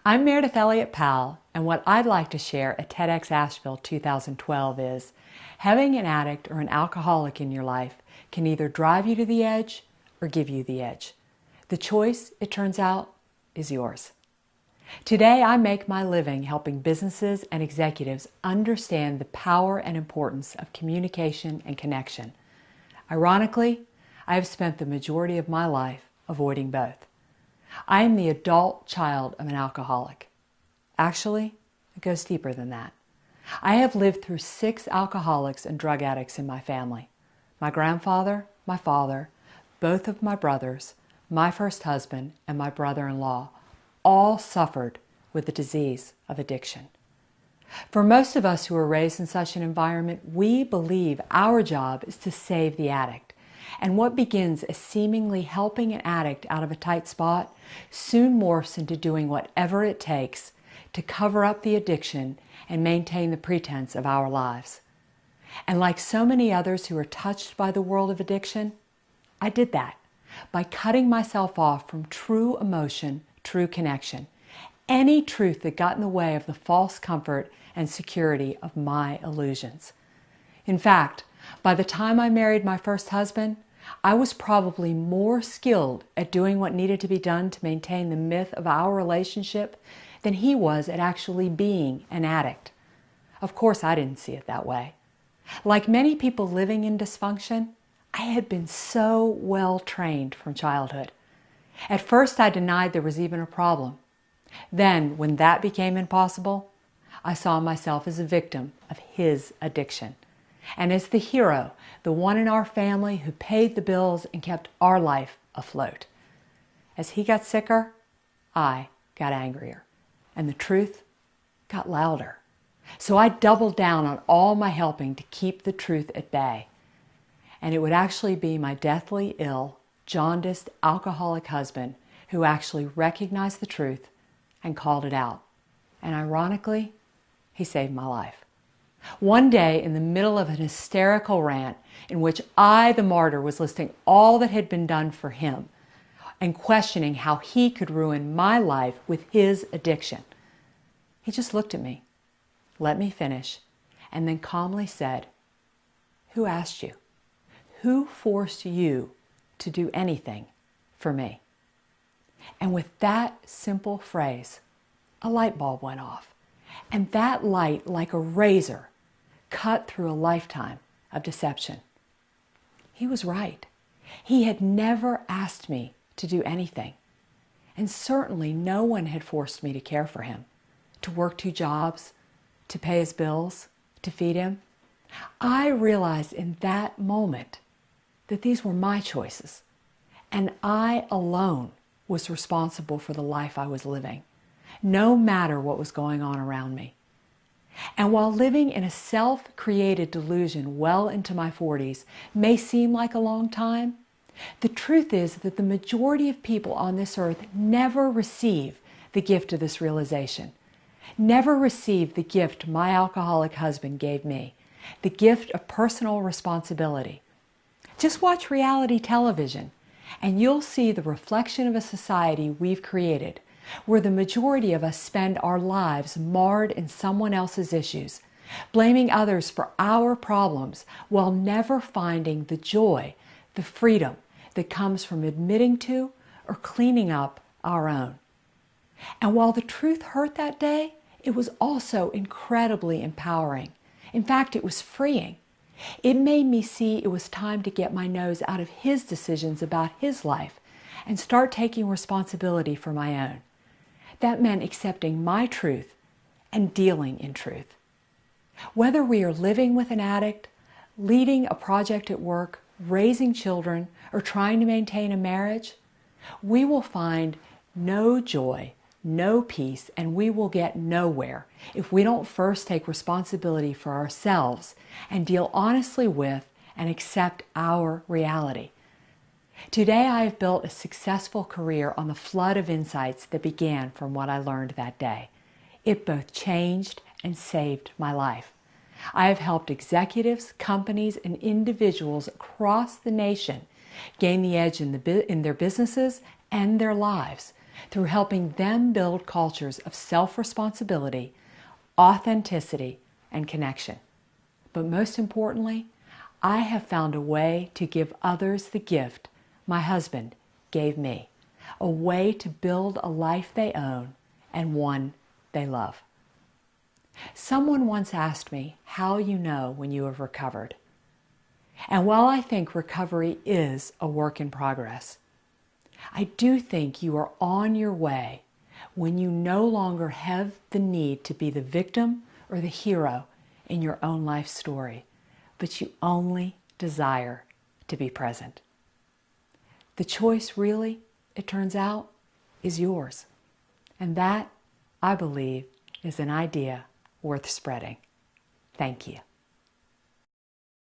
I'm Meredith Elliott Powell, and what I'd like to share at Tedx Asheville 2012 is having an addict or an alcoholic in your life can either drive you to the edge or give you the edge. The choice, it turns out, is yours. Today, I make my living helping businesses and executives understand the power and importance of communication and connection. Ironically, I have spent the majority of my life avoiding both. I am the adult child of an alcoholic. Actually, it goes deeper than that. I have lived through 6 alcoholics and drug addicts in my family. My grandfather, my father, both of my brothers, my first husband, and my brother-in-law all suffered with the disease of addiction. For most of us who are raised in such an environment, we believe our job is to save the addict. And what begins as seemingly helping an addict out of a tight spot soon morphs into doing whatever it takes to cover up the addiction and maintain the pretense of our lives. And like so many others who are touched by the world of addiction, I did that by cutting myself off from true emotion, true connection, any truth that got in the way of the false comfort and security of my illusions. In fact, by the time I married my first husband, I was probably more skilled at doing what needed to be done to maintain the myth of our relationship than he was at actually being an addict. Of course, I didn't see it that way. Like many people living in dysfunction, I had been so well trained from childhood. At first, I denied there was even a problem. Then, when that became impossible, I saw myself as a victim of his addiction, and as the hero, the one in our family who paid the bills and kept our life afloat. As he got sicker, I got angrier, and the truth got louder. So I doubled down on all my helping to keep the truth at bay. And it would actually be my deathly ill, jaundiced, alcoholic husband who actually recognized the truth and called it out. And ironically, he saved my life. One day, in the middle of an hysterical rant in which I, the martyr, was listing all that had been done for him and questioning how he could ruin my life with his addiction, he just looked at me, let me finish, and then calmly said, "Who asked you? Who forced you to do anything for me?" And with that simple phrase, a light bulb went off. And that light, like a razor, cut through a lifetime of deception. He was right. He had never asked me to do anything. And certainly no one had forced me to care for him, to work 2 jobs, to pay his bills, to feed him. I realized in that moment that these were my choices, and I alone was responsible for the life I was living, no matter what was going on around me. And while living in a self-created delusion well into my 40s may seem like a long time, the truth is that the majority of people on this earth never receive the gift of this realization, never receive the gift my alcoholic husband gave me, the gift of personal responsibility. Just watch reality television, and you'll see the reflection of a society we've created, where the majority of us spend our lives marred in someone else's issues, blaming others for our problems while never finding the joy, the freedom that comes from admitting to or cleaning up our own. And while the truth hurt that day, it was also incredibly empowering. In fact, it was freeing. It made me see it was time to get my nose out of his decisions about his life and start taking responsibility for my own. That meant accepting my truth and dealing in truth. Whether we are living with an addict, leading a project at work, raising children, or trying to maintain a marriage, we will find no joy, no peace, and we will get nowhere if we don't first take responsibility for ourselves and deal honestly with and accept our reality. Today, I have built a successful career on the flood of insights that began from what I learned that day. It both changed and saved my life. I have helped executives, companies, and individuals across the nation gain the edge in their businesses and their lives through helping them build cultures of self-responsibility, authenticity, and connection. But most importantly, I have found a way to give others the gift my husband gave me, a way to build a life they own and one they love. Someone once asked me how you know when you have recovered. And while I think recovery is a work in progress, I do think you are on your way when you no longer have the need to be the victim or the hero in your own life story, but you only desire to be present. The choice really, it turns out, is yours. And that, I believe, is an idea worth spreading. Thank you.